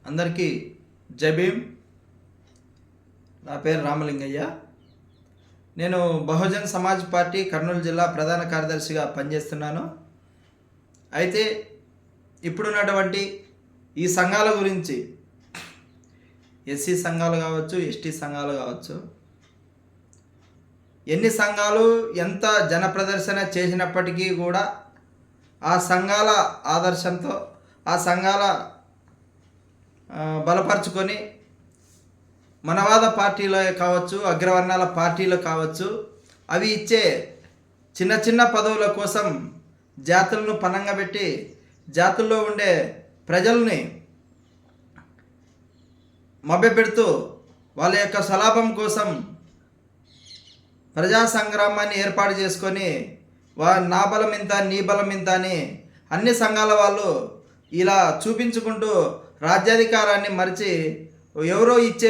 అందరికీ జై భీమ్. నా పేరు రామలింగయ్య. నేను బహుజన్ సమాజ్ పార్టీ కర్నూలు జిల్లా ప్రధాన కార్యదర్శిగా పనిచేస్తున్నాను. అయితే ఇప్పుడున్నటువంటి ఈ సంఘాల గురించి, ఎస్సీ సంఘాలు కావచ్చు, ఎస్టీ సంఘాలు కావచ్చు, ఎన్ని సంఘాలు ఎంత జనప్రదర్శన చేసినప్పటికీ కూడా ఆ సంఘాల ఆదర్శంతో ఆ సంఘాల బలపరుచుకొని మనవాద పార్టీలు కావచ్చు, అగ్రవర్ణాల పార్టీలు కావచ్చు, అవి ఇచ్చే చిన్న చిన్న పదవుల కోసం జాతులను పణంగా పెట్టి జాతుల్లో ఉండే ప్రజల్ని మభ్యపెడుతూ వాళ్ళ యొక్క స్వలాభం కోసం ప్రజా సంగ్రామాన్ని ఏర్పాటు చేసుకొని నా బలం ఇంత, నీ బలం ఇంత అని అన్ని సంఘాల వాళ్ళు ఇలా చూపించుకుంటూ రాజ్యాధికారాన్ని మరిచి ఎవరో ఇచ్చే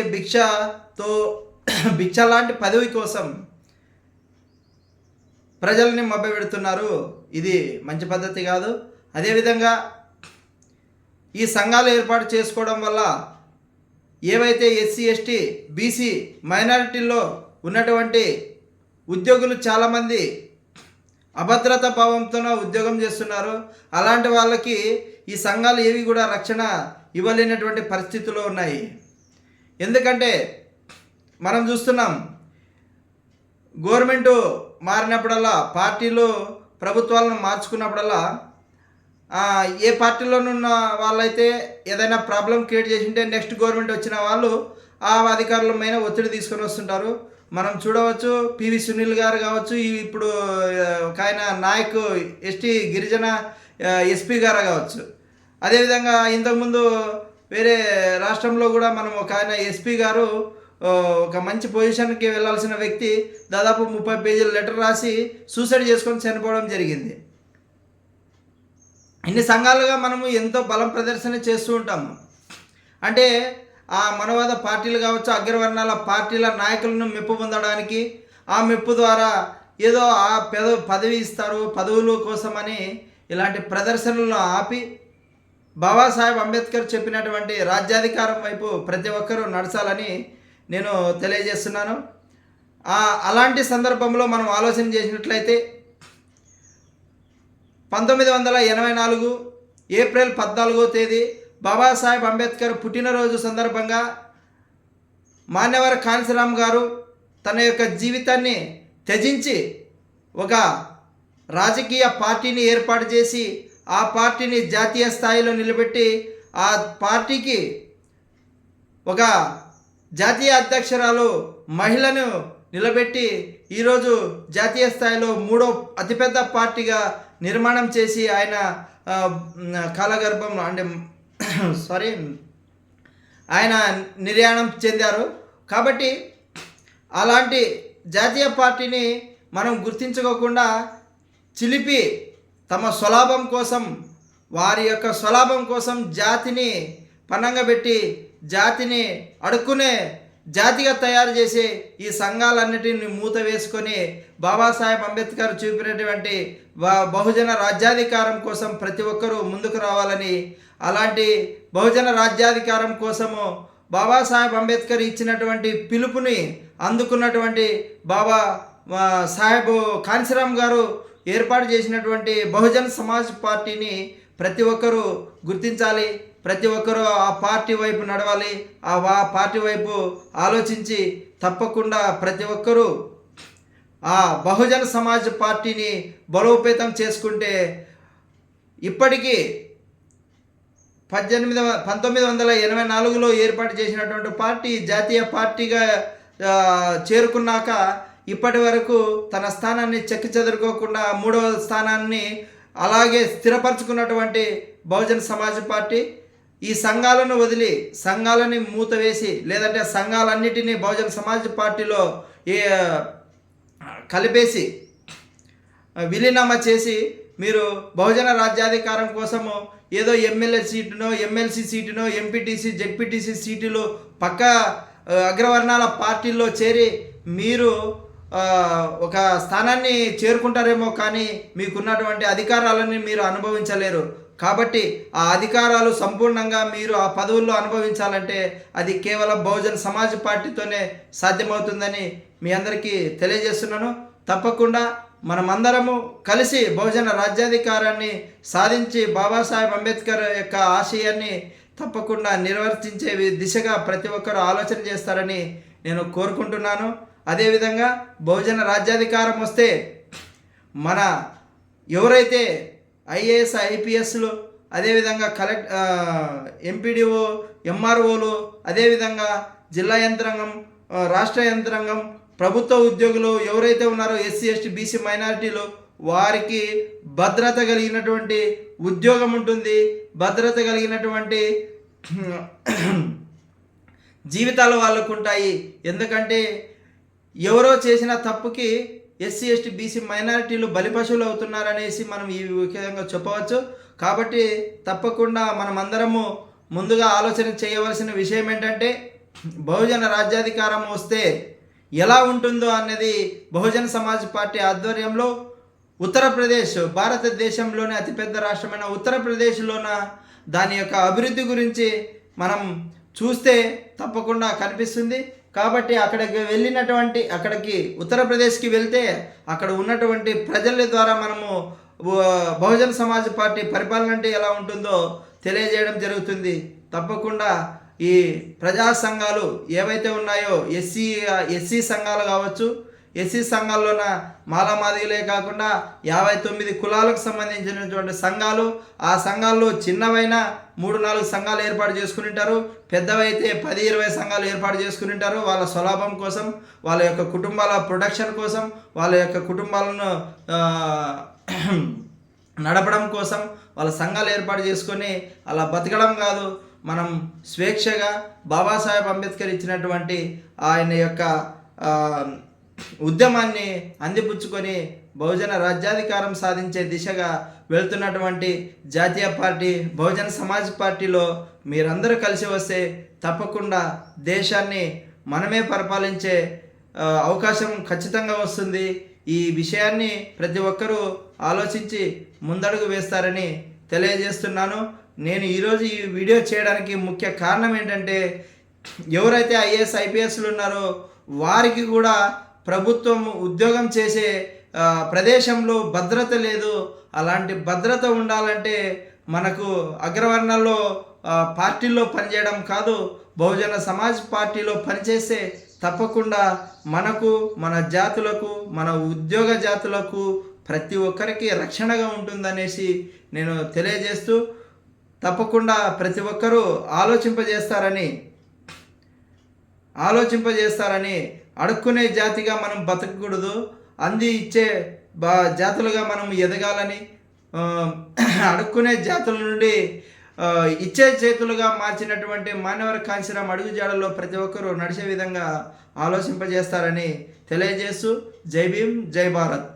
భిక్ష లాంటి పదవి కోసం ప్రజల్ని మభ్యపెడుతున్నారు. ఇది మంచి పద్ధతి కాదు. అదేవిధంగా ఈ సంఘాలు ఏర్పాటు చేసుకోవడం వల్ల ఏవైతే ఎస్సీ, ఎస్టీ, బీసీ మైనారిటీల్లో ఉన్నటువంటి ఉద్యోగులు చాలామంది అభద్రతా భావంతోనే ఉద్యోగం చేస్తున్నారు. అలాంటి వాళ్ళకి ఈ సంఘాలు ఏవి కూడా రక్షణ ఇవ్వలేనటువంటి పరిస్థితుల్లో ఉన్నాయి. ఎందుకంటే మనం చూస్తున్నాం, గవర్నమెంటు మారినప్పుడల్లా, పార్టీలు ప్రభుత్వాలను మార్చుకున్నప్పుడల్లా ఏ పార్టీలోనున్న వాళ్ళైతే ఏదైనా ప్రాబ్లం క్రియేట్ చేసింటే నెక్స్ట్ గవర్నమెంట్ వచ్చిన వాళ్ళు ఆ అధికారుల మీద ఒత్తిడి తీసుకొని వస్తుంటారు. మనం చూడవచ్చు, పివి సునీల్ గారు కావచ్చు, ఇప్పుడు ఒక ఆయన నాయక్ ఎస్టీ గిరిజన ఎస్పీ గారు కావచ్చు. అదేవిధంగా ఇంతకుముందు వేరే రాష్ట్రంలో కూడా మనం ఒక ఆయన ఎస్పీ గారు ఒక మంచి పొజిషన్కి వెళ్ళాల్సిన వ్యక్తి దాదాపు 30 పేజీల లెటర్ రాసి సూసైడ్ చేసుకొని చనిపోవడం జరిగింది. ఇన్ని సంఘాలుగా మనము ఎంతో బలం ప్రదర్శన చేస్తూ ఉంటాము. అంటే ఆ మనవాద పార్టీలు కావచ్చు, అగ్రవర్ణాల పార్టీల నాయకులను మెప్పు పొందడానికి, ఆ మెప్పు ద్వారా ఏదో ఆ పదవి ఇస్తారు, పదవుల కోసమని ఇలాంటి ప్రదర్శనలను ఆపి బాబాసాహెబ్ అంబేద్కర్ చెప్పినటువంటి రాజ్యాధికారం వైపు ప్రతి ఒక్కరూ నడచాలని నేను తెలియజేస్తున్నాను. అలాంటి సందర్భంలో మనం ఆలోచన చేసినట్లయితే 1984 ఏప్రిల్ 14వ తేదీ బాబాసాహెబ్ అంబేద్కర్ పుట్టినరోజు సందర్భంగా మాన్యవర కాంశీరామ్ గారు తన యొక్క జీవితాన్ని త్యజించి ఒక రాజకీయ పార్టీని ఏర్పాటు చేసి ఆ పార్టీని జాతీయ స్థాయిలో నిలబెట్టి ఆ పార్టీకి ఒక జాతీయ అధ్యక్షురాలు మహిళను నిలబెట్టి ఈరోజు జాతీయ స్థాయిలో 3వ అతిపెద్ద పార్టీగా నిర్మాణం చేసి ఆయన కాలగర్భంలో ఆయన నిర్యాణం చెందారు. కాబట్టి అలాంటి జాతీయ పార్టీని మనం గుర్తించుకోకుండా చిలిపి తమ స్వలాభం కోసం, వారి యొక్క స్వలాభం కోసం జాతిని పణంగా పెట్టి జాతిని అడుక్కునే జాతిగా తయారు చేసి ఈ సంఘాలన్నిటిని మూత వేసుకొని బాబాసాహెబ్ అంబేద్కర్ చూపినటువంటి బహుజన రాజ్యాధికారం కోసం ప్రతి ఒక్కరూ ముందుకు రావాలని, అలాంటి బహుజన రాజ్యాధికారం కోసము బాబాసాహెబ్ అంబేద్కర్ ఇచ్చినటువంటి పిలుపుని అందుకున్నటువంటి బాబా సాహెబ్ కాంశీరామ్ గారు ఏర్పాటు చేసినటువంటి బహుజన్ సమాజ్ పార్టీని ప్రతి ఒక్కరూ గుర్తించాలి. ప్రతి ఒక్కరూ ఆ పార్టీ వైపు నడవాలి. ఆ పార్టీ వైపు ఆలోచించి తప్పకుండా ప్రతి ఒక్కరూ ఆ బహుజన సమాజ్ పార్టీని బలోపేతం చేసుకుంటే ఇప్పటికీ 1984లో ఏర్పాటు చేసినటువంటి పార్టీ జాతీయ పార్టీగా చేరుకున్నాక ఇప్పటి వరకు తన స్థానాన్ని చెక్కుచెదరుకోకుండా 3వ స్థానాన్ని అలాగే స్థిరపరచుకున్నటువంటి బహుజన సమాజ్ పార్టీ ఈ సంఘాలను వదిలి, సంఘాలని మూతవేసి, లేదంటే సంఘాలన్నిటినీ బహుజన సమాజ్ పార్టీలో కలిపేసి విలీనమ చేసి మీరు బహుజన రాజ్యాధికారం కోసము ఏదో ఎమ్మెల్యే సీటునో, ఎమ్మెల్సీ సీటునో, ఎంపీటీసీ, జెడ్పీటీసీ సీటులు పక్క అగ్రవర్ణాల పార్టీల్లో చేరి మీరు ఒక స్థానాన్ని చేరుకుంటారేమో, కానీ మీకున్నటువంటి అధికారాలని మీరు అనుభవించలేరు. కాబట్టి ఆ అధికారాలు సంపూర్ణంగా మీరు ఆ పదవుల్లో అనుభవించాలంటే అది కేవలం బహుజన్ సమాజ్ పార్టీతోనే సాధ్యమవుతుందని మీ అందరికీ తెలియజేస్తున్నాను. తప్పకుండా మనమందరము కలిసి బహుజన రాజ్యాధికారాన్ని సాధించి బాబాసాహెబ్ అంబేద్కర్ యొక్క ఆశయాన్ని తప్పకుండా నిర్వర్తించే దిశగా ప్రతి ఒక్కరూ ఆలోచన చేస్తారని నేను కోరుకుంటున్నాను. అదేవిధంగా బహుజన రాజ్యాధికారం వస్తే మన ఎవరైతే ఐఏఎస్ ఐపీఎస్లు, అదేవిధంగా ఎంపీడీఓ ఎంఆర్ఓలు, అదేవిధంగా జిల్లా యంత్రాంగం, రాష్ట్ర యంత్రాంగం, ప్రభుత్వ ఉద్యోగులు ఎవరైతే ఉన్నారో ఎస్సీ ఎస్టీ బీసీ మైనారిటీలు వారికి భద్రత కలిగినటువంటి ఉద్యోగం ఉంటుంది, భద్రత కలిగినటువంటి జీవితాలు వాళ్ళకు ఉంటాయి. ఎందుకంటే ఎవరో చేసిన తప్పుకి ఎస్సీ ఎస్టీ బీసీ మైనారిటీలు బలిపశువులు అవుతున్నారనేసి మనం ఈ విధంగా చెప్పవచ్చు. కాబట్టి తప్పకుండా మనమందరము ముందుగా ఆలోచన చేయవలసిన విషయం ఏంటంటే బహుజన రాజ్యాధికారం వస్తే ఎలా ఉంటుందో అన్నది బహుజన సమాజ్ పార్టీ ఆధ్వర్యంలో ఉత్తరప్రదేశ్, భారతదేశంలోనే అతిపెద్ద రాష్ట్రమైన ఉత్తరప్రదేశ్లోన దాని యొక్క అభివృద్ధి గురించి మనం చూస్తే తప్పకుండా కనిపిస్తుంది. కాబట్టి అక్కడికి ఉత్తరప్రదేశ్కి వెళ్తే అక్కడ ఉన్నటువంటి ప్రజల ద్వారా మనము బహుజన సమాజ్ పార్టీ పరిపాలన అంటే ఎలా ఉంటుందో తెలియజేయడం జరుగుతుంది. తప్పకుండా ఈ ప్రజా సంఘాలు ఏవైతే ఉన్నాయో ఎస్సీ సంఘాలు కావచ్చు, ఎస్సీ సంఘాల్లోన మాలామాదిగలే కాకుండా 59 కులాలకు సంబంధించినటువంటి సంఘాలు, ఆ సంఘాల్లో చిన్నవైనా 3-4 సంఘాలు ఏర్పాటు చేసుకుని ఉంటారు, పెద్దవైతే 10-20 సంఘాలు ఏర్పాటు చేసుకుని ఉంటారు. వాళ్ళ స్వలాభం కోసం, వాళ్ళ యొక్క కుటుంబాల ప్రొటెక్షన్ కోసం, వాళ్ళ యొక్క కుటుంబాలను నడపడం కోసం వాళ్ళ సంఘాలు ఏర్పాటు చేసుకొని అలా బతకడం కాదు, మనం స్వేచ్ఛగా బాబాసాహెబ్ అంబేద్కర్ ఇచ్చినటువంటి ఆయన యొక్క ఉద్యమాన్ని అందిపుచ్చుకొని బహుజన రాజ్యాధికారం సాధించే దిశగా వెళ్తున్నటువంటి జాతీయ పార్టీ బహుజన సమాజ్ పార్టీలో మీరందరూ కలిసి వస్తే తప్పకుండా దేశాన్ని మనమే పరిపాలించే అవకాశం ఖచ్చితంగా వస్తుంది. ఈ విషయాన్ని ప్రతి ఒక్కరూ ఆలోచించి ముందడుగు వేస్తారని తెలియజేస్తున్నాను. నేను ఈరోజు ఈ వీడియో చేయడానికి ముఖ్య కారణం ఏంటంటే ఎవరైతే ఐఏఎస్ ఐపీఎస్లు ఉన్నారో వారికి కూడా ప్రభుత్వం ఉద్యోగం చేసే ప్రదేశంలో భద్రత లేదు. అలాంటి భద్రత ఉండాలంటే మనకు అగ్రవర్ణాల్లో పార్టీల్లో పనిచేయడం కాదు, బహుజన సమాజ్ పార్టీలో పనిచేస్తే తప్పకుండా మనకు, మన జాతులకు, మన ఉద్యోగ జాతులకు ప్రతి ఒక్కరికి రక్షణగా ఉంటుందనేసి నేను తెలియజేస్తూ తప్పకుండా ప్రతి ఒక్కరూ ఆలోచింపజేస్తారని అడుక్కునే జాతిగా మనం బతకకూడదు, అంది ఇచ్చే జాతులుగా మనం ఎదగాలని, అడుక్కునే జాతుల నుండి ఇచ్చే చేతులుగా మార్చినటువంటి మాన్యవర కాంశీరాం అడుగుజాడల్లో ప్రతి ఒక్కరూ నడిచే విధంగా ఆలోచింపజేస్తారని తెలియజేస్తూ జై భీమ్, జై భారత్.